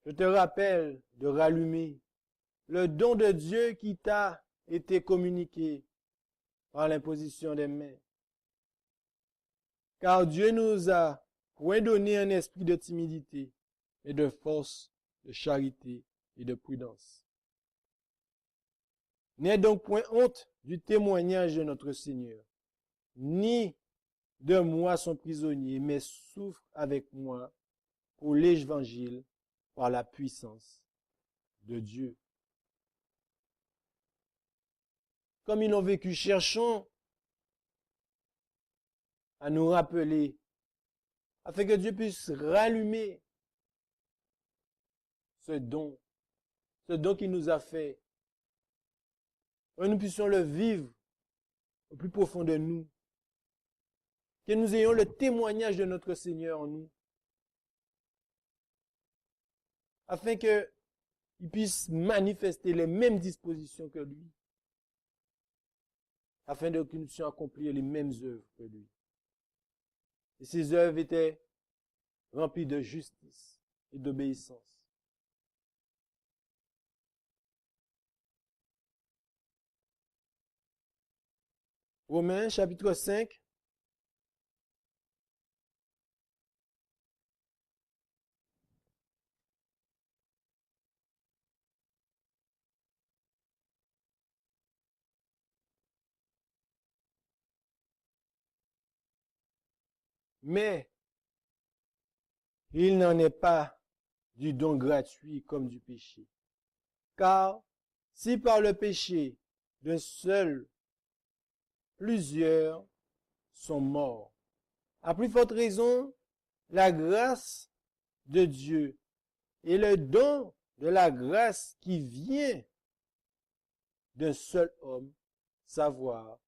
je te rappelle de rallumer le don de Dieu qui t'a été communiqué par l'imposition des mains. Car Dieu nous a point donné un esprit de timidité, mais de force, de charité et de prudence. N'aie donc point honte du témoignage de notre Seigneur, ni de moi son prisonnier, mais souffre avec moi pour l'évangile par la puissance de Dieu. Comme ils l'ont vécu, cherchons à nous rappeler, afin que Dieu puisse rallumer ce don qu'il nous a fait, que nous puissions le vivre au plus profond de nous, que nous ayons le témoignage de notre Seigneur en nous, afin qu'il puisse manifester les mêmes dispositions que lui, afin que nous puissions accomplir les mêmes œuvres que lui. Et ces œuvres étaient remplies de justice et d'obéissance. Romains chapitre 5. Mais il n'en est pas du don gratuit comme du péché. Car si par le péché d'un seul, plusieurs sont morts, à plus forte raison, la grâce de Dieu et le don de la grâce qui vient d'un seul homme, savoir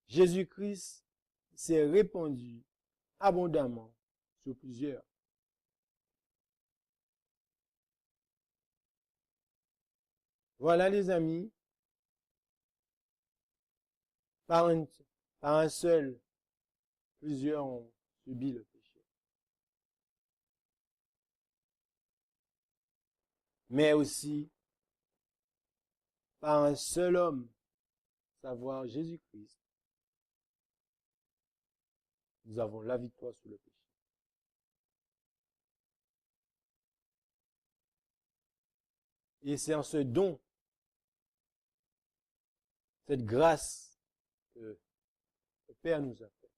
Jésus-Christ, s'est répandu abondamment sur plusieurs. Voilà les amis, par un seul, plusieurs ont subi le péché. Mais aussi, par un seul homme, savoir Jésus-Christ, nous avons la victoire sur le péché. Et c'est en ce don, cette grâce que le Père nous a fait.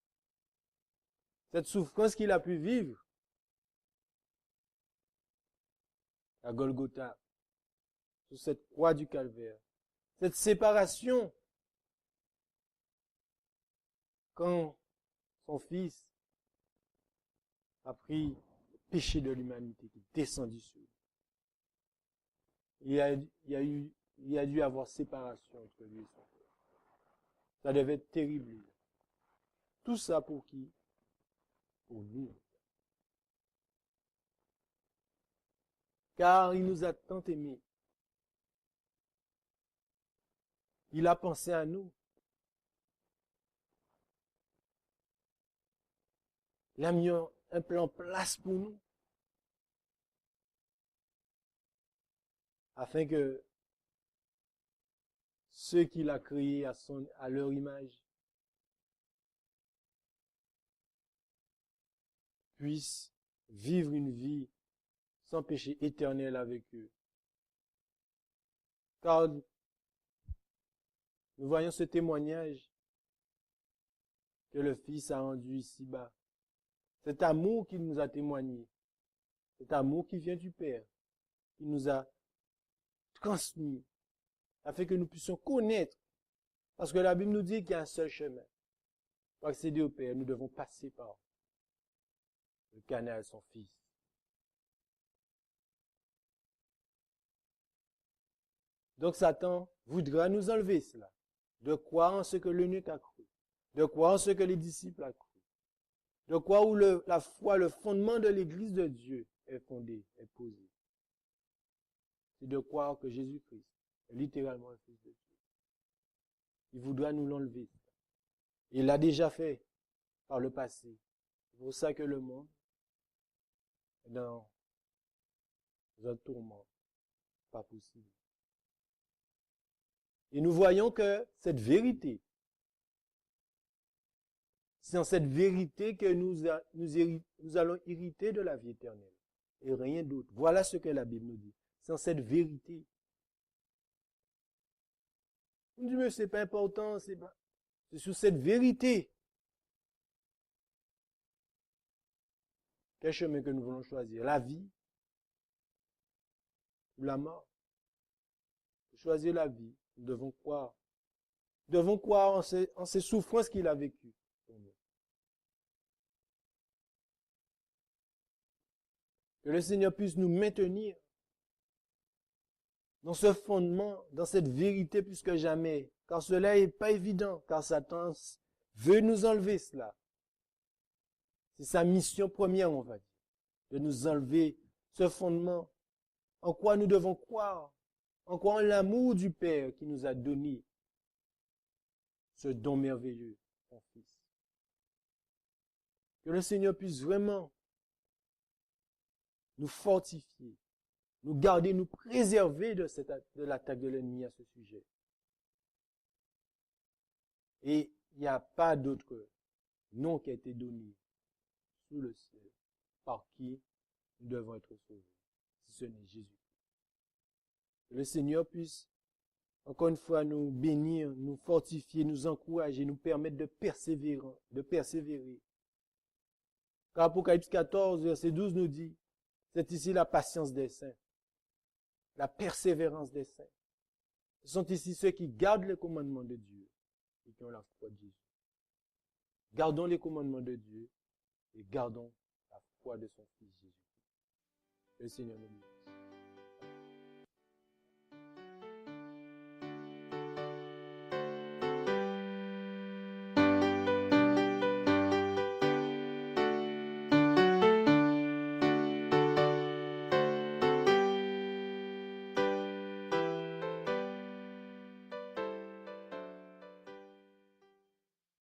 Cette souffrance qu'il a pu vivre à Golgotha, sur cette croix du calvaire. Cette séparation quand son Fils a pris le péché de l'humanité qui est descendu sur lui. Il y a dû avoir séparation entre lui et son Père. Ça devait être terrible. Tout ça pour qui? Pour nous. Car il nous a tant aimés. Il a pensé à nous. Il a mis un plan en place pour nous. Afin que ceux qu'il a créés à leur image puissent vivre une vie sans péché éternel avec eux. Car nous voyons ce témoignage que le Fils a rendu ici-bas. Cet amour qu'il nous a témoigné, cet amour qui vient du Père, qui nous a transmis, afin que nous puissions connaître. Parce que la Bible nous dit qu'il y a un seul chemin. Pour accéder au Père, nous devons passer par le canal, son Fils. Donc Satan voudra nous enlever cela, de croire en ce que l'eunuque a cru, de croire en ce que les disciples ont cru, de croire où la foi, le fondement de l'Église de Dieu est fondé, est posé. C'est de croire que Jésus-Christ est littéralement le Fils de Dieu. Il voudra nous l'enlever. Il l'a déjà fait par le passé. C'est pour ça que le monde est dans un tourment pas possible. Et nous voyons que cette vérité, c'est en cette vérité que nous allons hériter de la vie éternelle. Et rien d'autre. Voilà ce que la Bible nous dit. C'est en cette vérité. On dit, mais c'est pas important, c'est sur cette vérité. Quel chemin que nous voulons choisir? La vie ou la mort? Pour choisir la vie, nous devons croire. Nous devons croire en ces souffrances qu'il a vécues pour nous. Que le Seigneur puisse nous maintenir dans ce fondement, dans cette vérité plus que jamais. Car cela n'est pas évident, car Satan veut nous enlever cela. C'est sa mission première, on va dire, de nous enlever ce fondement. En quoi nous devons croire? En quoi en l'amour du Père qui nous a donné ce don merveilleux, son Fils. Que le Seigneur puisse vraiment nous fortifier, nous garder, nous préserver de l'attaque de l'ennemi à ce sujet. Et il n'y a pas d'autre nom qui a été donné sous le ciel par qui nous devons être sauvés, si ce n'est Jésus. Que le Seigneur puisse, encore une fois, nous bénir, nous fortifier, nous encourager, nous permettre de persévérer. Car Apocalypse 14, verset 12 nous dit, c'est ici la patience des saints, la persévérance des saints. Ce sont ici ceux qui gardent les commandements de Dieu et qui ont la foi de Jésus. Gardons les commandements de Dieu et gardons la foi de son Fils Jésus. Que le Seigneur nous bénisse.